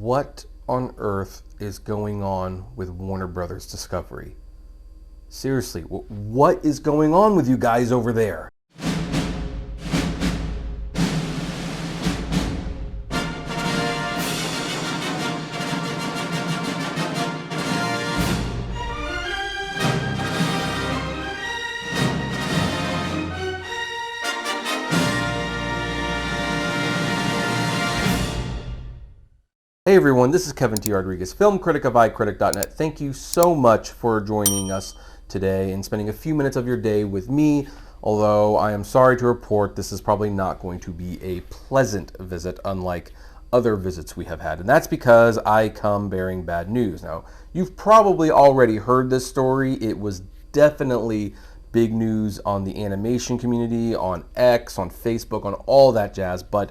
What on earth is going on with Warner Brothers Discovery? Seriously, what is going on with you guys over there? Hey everyone, this is Kevin T. Rodriguez, film critic of iCritic.net. Thank you so much for joining us today and spending a few minutes of your day with me, although I am sorry to report this is probably not going to be a pleasant visit, unlike other visits we have had. And that's because I come bearing bad news. Now, you've probably already heard this story. It was definitely big news on the animation community, on X, on Facebook, on all that jazz, but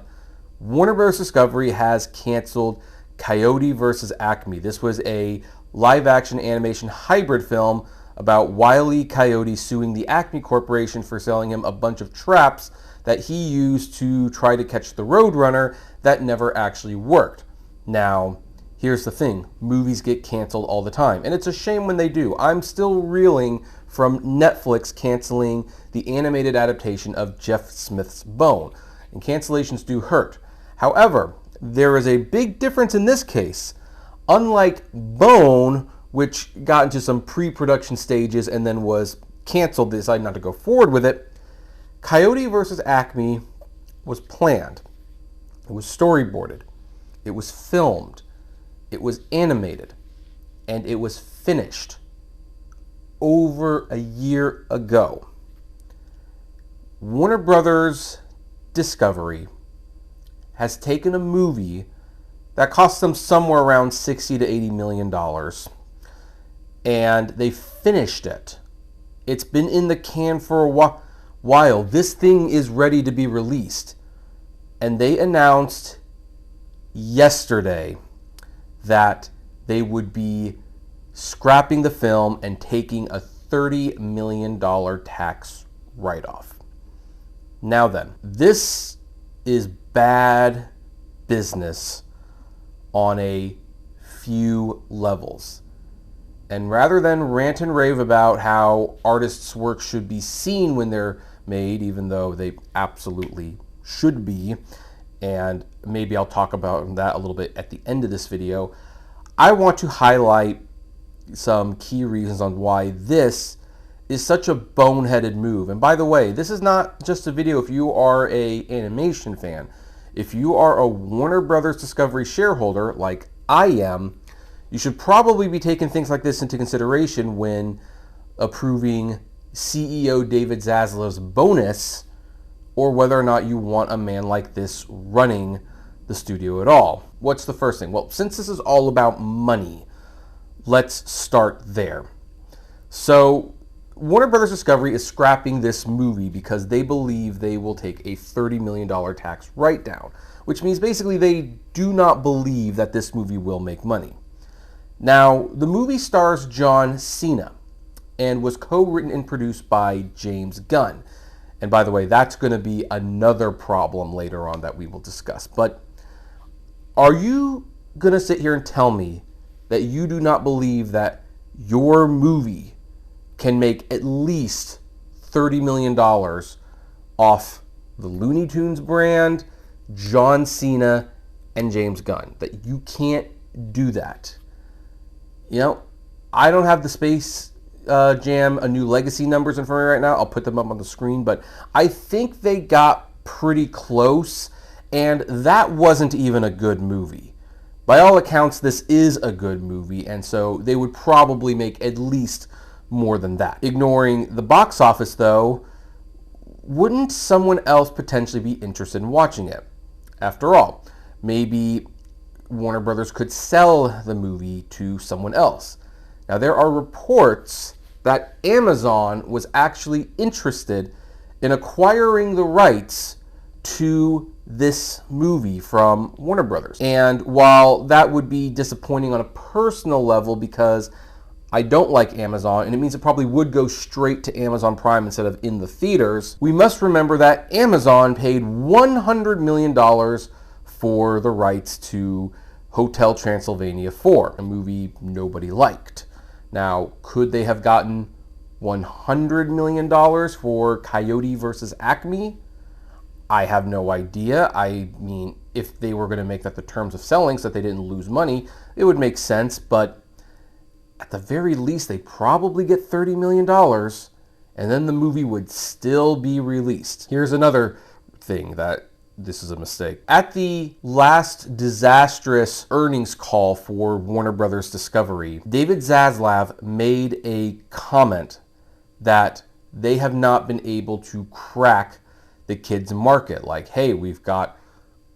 Warner Bros. Discovery has canceled Coyote versus ACME. This was a live-action animation hybrid film about Wile E. Coyote suing the ACME Corporation for selling him a bunch of traps that he used to try to catch the Roadrunner that never actually worked. Now, here's the thing. Movies get canceled all the time, and it's a shame when they do. I'm still reeling from Netflix canceling the animated adaptation of Jeff Smith's Bone, and cancellations do hurt. However, there is a big difference in this case. Unlike Bone, which got into some pre-production stages and then was canceled, they decided not to go forward with it, Coyote versus ACME was planned. It was storyboarded. It was filmed. It was animated. And it was finished over a year ago. Warner Brothers Discovery has taken a movie that cost them somewhere around $60 to $80 million, and they finished it. It's been in the can for a while. This thing is ready to be released. And they announced yesterday that they would be scrapping the film and taking a $30 million tax write-off. Now then, this is bad business on a few levels. And rather than rant and rave about how artists' work should be seen when they're made, even though they absolutely should be, and maybe I'll talk about that a little bit at the end of this video, I want to highlight some key reasons on why this is such a boneheaded move. And by the way, this is not just a video if you are an animation fan. If you are a Warner Brothers Discovery shareholder, like I am, you should probably be taking things like this into consideration when approving CEO David Zaslav's bonus, or whether or not you want a man like this running the studio at all. What's the first thing? Well, since this is all about money, let's start there. So, Warner Brothers Discovery is scrapping this movie because they believe they will take a $30 million tax write-down, which means basically they do not believe that this movie will make money. Now, the movie stars John Cena and was co-written and produced by James Gunn. And by the way, that's going to be another problem later on that we will discuss. But are you going to sit here and tell me that you do not believe that your movie can make at least $30 million off the Looney Tunes brand, John Cena, and James Gunn? That you can't do that. You know, I don't have the Space Jam A New Legacy numbers in front of me right now. I'll put them up on the screen, but I think they got pretty close, and that wasn't even a good movie. By all accounts, this is a good movie, and so they would probably make at least more than that. Ignoring the box office, though, wouldn't someone else potentially be interested in watching it? After all, maybe Warner Brothers could sell the movie to someone else. Now, there are reports that Amazon was actually interested in acquiring the rights to this movie from Warner Brothers. And while that would be disappointing on a personal level because I don't like Amazon, and it means it probably would go straight to Amazon Prime instead of in the theaters, we must remember that Amazon paid $100 million for the rights to Hotel Transylvania 4, a movie nobody liked. Now, could they have gotten $100 million for Coyote versus ACME? I have no idea. I mean, if they were going to make that the terms of selling so that they didn't lose money, it would make sense. But at the very least, they'd probably get $30 million, and then the movie would still be released. Here's another thing that this is a mistake. At the last disastrous earnings call for Warner Brothers Discovery, David Zaslav made a comment that they have not been able to crack the kids market. Like, hey, we've got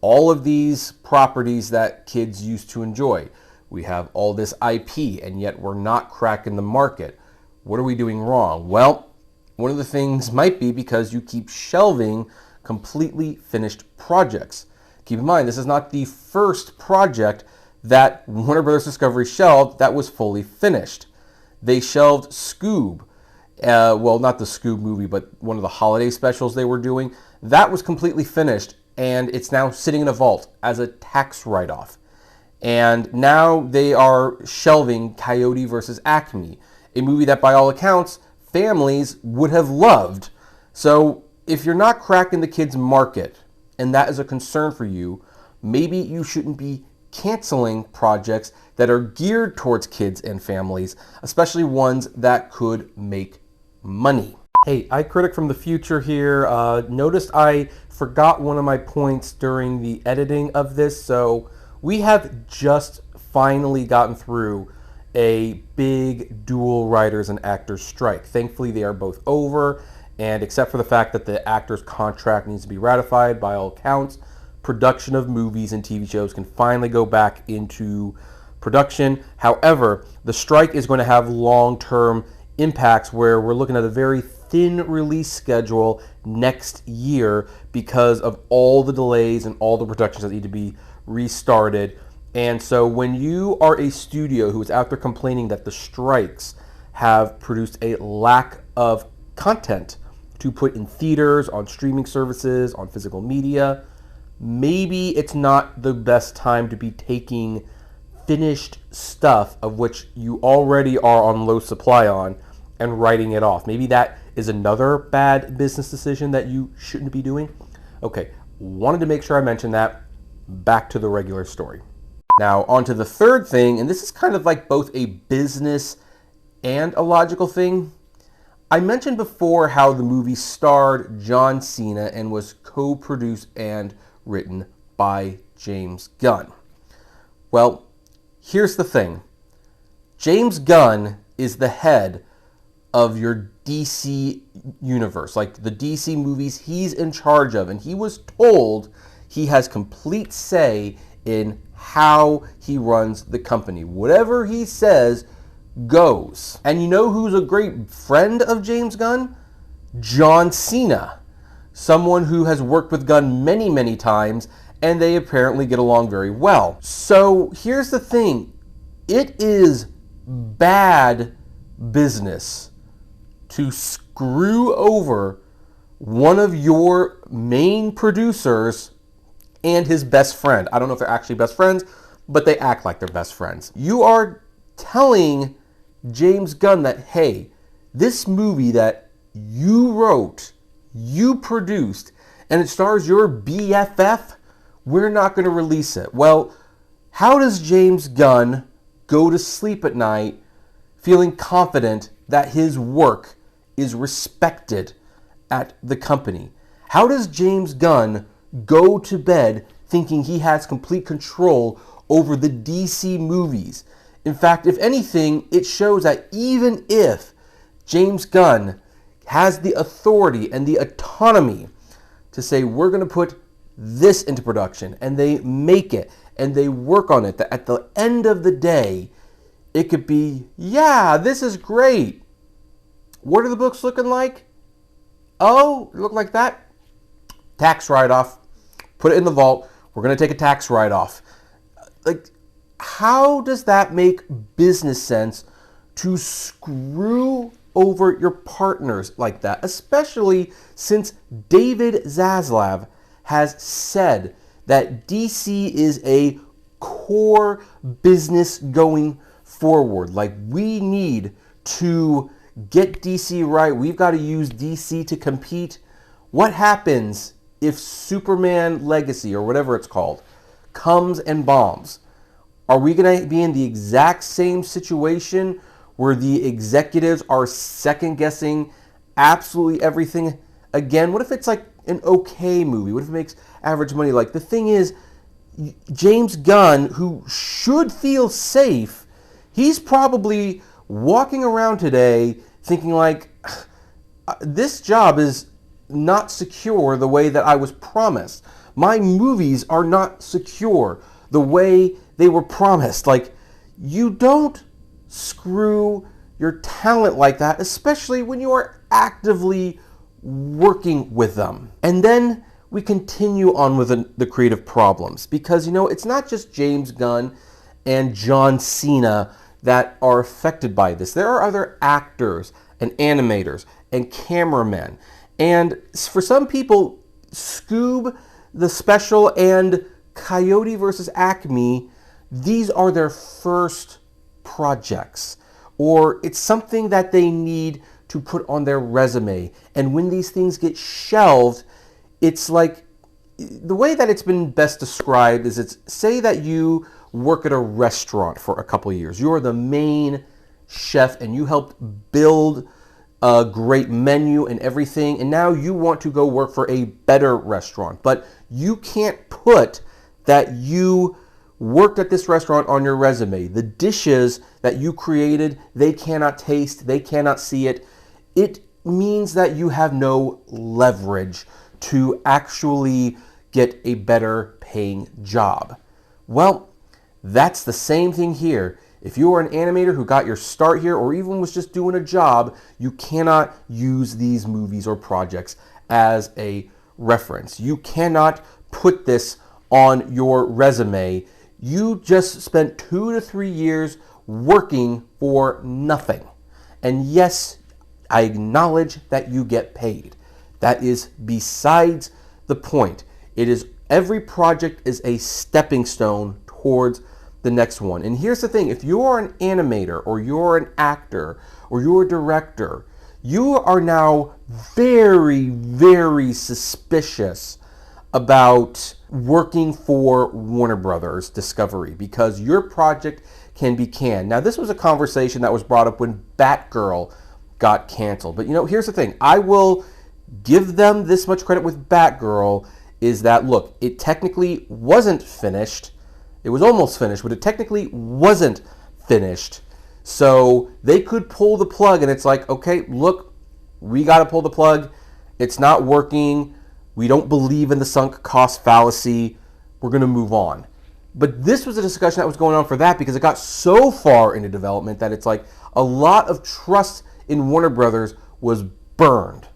all of these properties that kids used to enjoy. We have all this IP, and yet we're not cracking the market. What are we doing wrong? Well, one of the things might be because you keep shelving completely finished projects. Keep in mind, this is not the first project that Warner Brothers Discovery shelved that was fully finished. They shelved Scoob. Well, not the Scoob movie, but one of the holiday specials they were doing. That was completely finished, and it's now sitting in a vault as a tax write-off. And now they are shelving Coyote versus ACME, a movie that by all accounts, families would have loved. So if you're not cracking the kids' market, and that is a concern for you, maybe you shouldn't be canceling projects that are geared towards kids and families, especially ones that could make money. Hey, iCritic from the future here. Noticed I forgot one of my points during the editing of this, so we have just finally gotten through a big dual writers and actors strike. Thankfully, they are both over, and except for the fact that the actor's contract needs to be ratified by all accounts, production of movies and TV shows can finally go back into production. However, the strike is going to have long-term impacts where we're looking at a very thin release schedule next year because of all the delays and all the productions that need to be restarted. And so when you are a studio who is out there complaining that the strikes have produced a lack of content to put in theaters, on streaming services, on physical media, maybe it's not the best time to be taking finished stuff of which you already are on low supply on and writing it off. Maybe that is another bad business decision that you shouldn't be doing. Okay, wanted to make sure I mentioned that. Back to the regular story. Now, on to the third thing, and this is kind of like both a business and a logical thing. I mentioned before how the movie starred John Cena and was co-produced and written by James Gunn. Well, here's the thing. James Gunn is the head of your DC universe, like the DC movies he's in charge of, and he was told he has complete say in how he runs the company. Whatever he says goes. And you know who's a great friend of James Gunn? John Cena. Someone who has worked with Gunn many, many times, and they apparently get along very well. So here's the thing. It is bad business to screw over one of your main producers and his best friend. I don't know if they're actually best friends, but they act like they're best friends. You are telling James Gunn that, hey, this movie that you wrote, you produced, and it stars your BFF, we're not going to release it. Well, how does James Gunn go to sleep at night feeling confident that his work is respected at the company? How does James Gunn go to bed thinking he has complete control over the DC movies? In fact, if anything, it shows that even if James Gunn has the authority and the autonomy to say, we're going to put this into production, and they make it, and they work on it, that at the end of the day, it could be, yeah, this is great. What are the books looking like? Oh, look like that? Tax write-off. Put it in the vault. We're going to take a tax write-off. Like, how does that make business sense to screw over your partners like that? Especially since David Zaslav has said that DC is a core business going forward. Like, we need to get DC right. We've got to use DC to compete. What happens if Superman Legacy, or whatever it's called, comes and bombs? Are we going to be in the exact same situation where the executives are second guessing absolutely everything again? What if it's like an okay movie? What if it makes average money? Like, the thing is, James Gunn, who should feel safe, he's probably walking around today thinking like, this job is not secure the way that I was promised. My movies are not secure the way they were promised. Like, you don't screw your talent like that, especially when you are actively working with them. And then we continue on with the creative problems, because, it's not just James Gunn and John Cena that are affected by this. There are other actors and animators and cameramen. And for some people, Scoob, the special, and Coyote versus ACME, these are their first projects, or it's something that they need to put on their resume. And when these things get shelved, it's like, the way that it's been best described is, it's, say that you work at a restaurant for a couple of years. You're the main chef and you helped build a great menu and everything, and now you want to go work for a better restaurant, but you can't put that you worked at this restaurant on your resume. The dishes that you created, they cannot taste, they cannot see it. It means that you have no leverage to actually get a better paying job. Well, that's the same thing here. If you are an animator who got your start here, or even was just doing a job, you cannot use these movies or projects as a reference. You cannot put this on your resume. You just spent 2 to 3 years working for nothing. And yes, I acknowledge that you get paid. That is besides the point. It is, every project is a stepping stone towards the next one. And here's the thing, if you're an animator, or you're an actor, or you're a director, you are now very, very suspicious about working for Warner Brothers Discovery, because your project can be canned. Now, this was a conversation that was brought up when Batgirl got canceled. But here's the thing, I will give them this much credit with Batgirl, is that, look, it technically wasn't finished. It was almost finished, but it technically wasn't finished. So they could pull the plug, and it's like, okay, look, we got to pull the plug. It's not working. We don't believe in the sunk cost fallacy. We're going to move on. But this was a discussion that was going on for that, because it got so far into development that it's like a lot of trust in Warner Brothers was burned.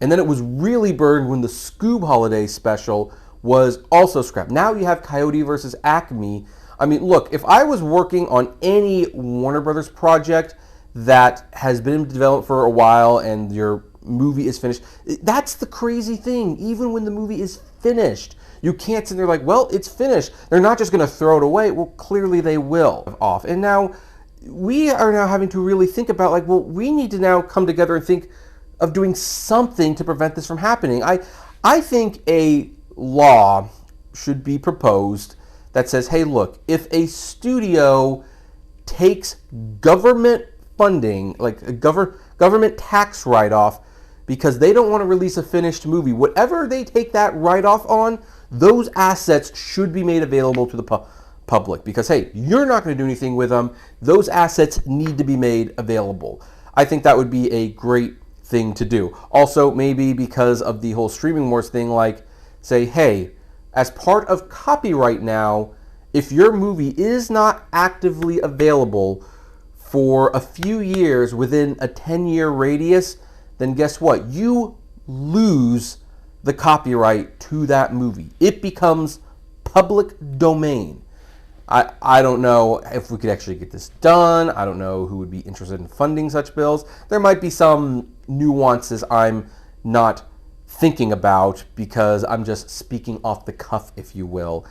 And then it was really burned when the Scoob Holiday special was also scrapped. Now you have Coyote versus ACME. I mean, look, if I was working on any Warner Brothers project that has been in development for a while and your movie is finished, that's the crazy thing. Even when the movie is finished, you can't sit there like, well, it's finished. They're not just going to throw it away. Well, clearly they will. Off. And now we are now having to really think about, like, well, we need to now come together and think of doing something to prevent this from happening. I think a law should be proposed that says, hey, look, if a studio takes government funding, like a government tax write-off, because they don't want to release a finished movie, whatever they take that write-off on, those assets should be made available to the public. Because, hey, you're not going to do anything with them. Those assets need to be made available. I think that would be a great thing to do. Also, maybe because of the whole streaming wars thing, like, say, hey, as part of copyright now, if your movie is not actively available for a few years within a 10-year radius, then guess what? You lose the copyright to that movie. It becomes public domain. I don't know if we could actually get this done. I don't know who would be interested in funding such bills. There might be some nuances I'm not thinking about because I'm just speaking off the cuff, if you will.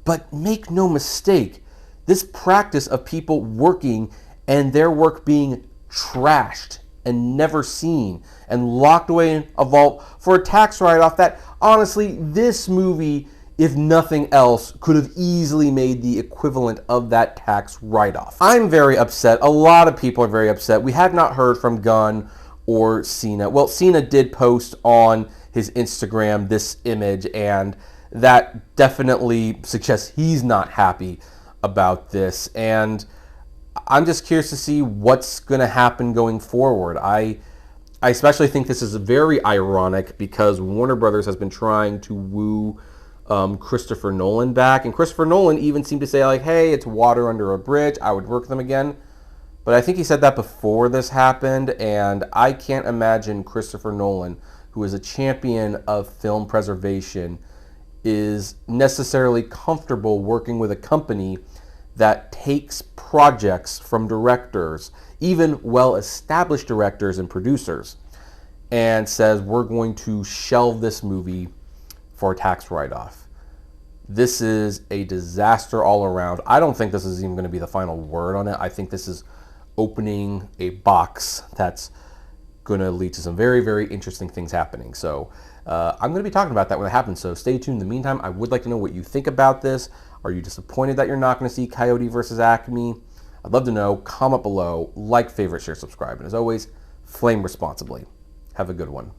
But make no mistake, this practice of people working and their work being trashed and never seen and locked away in a vault for a tax write-off that, honestly, this movie, if nothing else, could have easily made the equivalent of that tax write-off. I'm very upset. A lot of people are very upset. We have not heard from Gunn or Cena. Well, Cena did post on his Instagram this image, and that definitely suggests he's not happy about this. And I'm just curious to see what's going to happen going forward. I especially think this is very ironic because Warner Brothers has been trying to woo Christopher Nolan back, and Christopher Nolan even seemed to say, like, hey, it's water under a bridge, I would work with them again. But I think he said that before this happened, and I can't imagine Christopher Nolan, who is a champion of film preservation, is necessarily comfortable working with a company that takes projects from directors, even well-established directors and producers, and says, we're going to shelve this movie for a tax write-off. This is a disaster all around. I don't think this is even going to be the final word on it. I think this is opening a box that's going to lead to some very, very interesting things happening. So I'm going to be talking about that when it happens, so stay tuned. In the meantime, I would like to know what you think about this. Are you disappointed that you're not going to see Coyote versus ACME? I'd love to know. Comment below, like, favorite, share, subscribe, and as always, flame responsibly. Have a good one.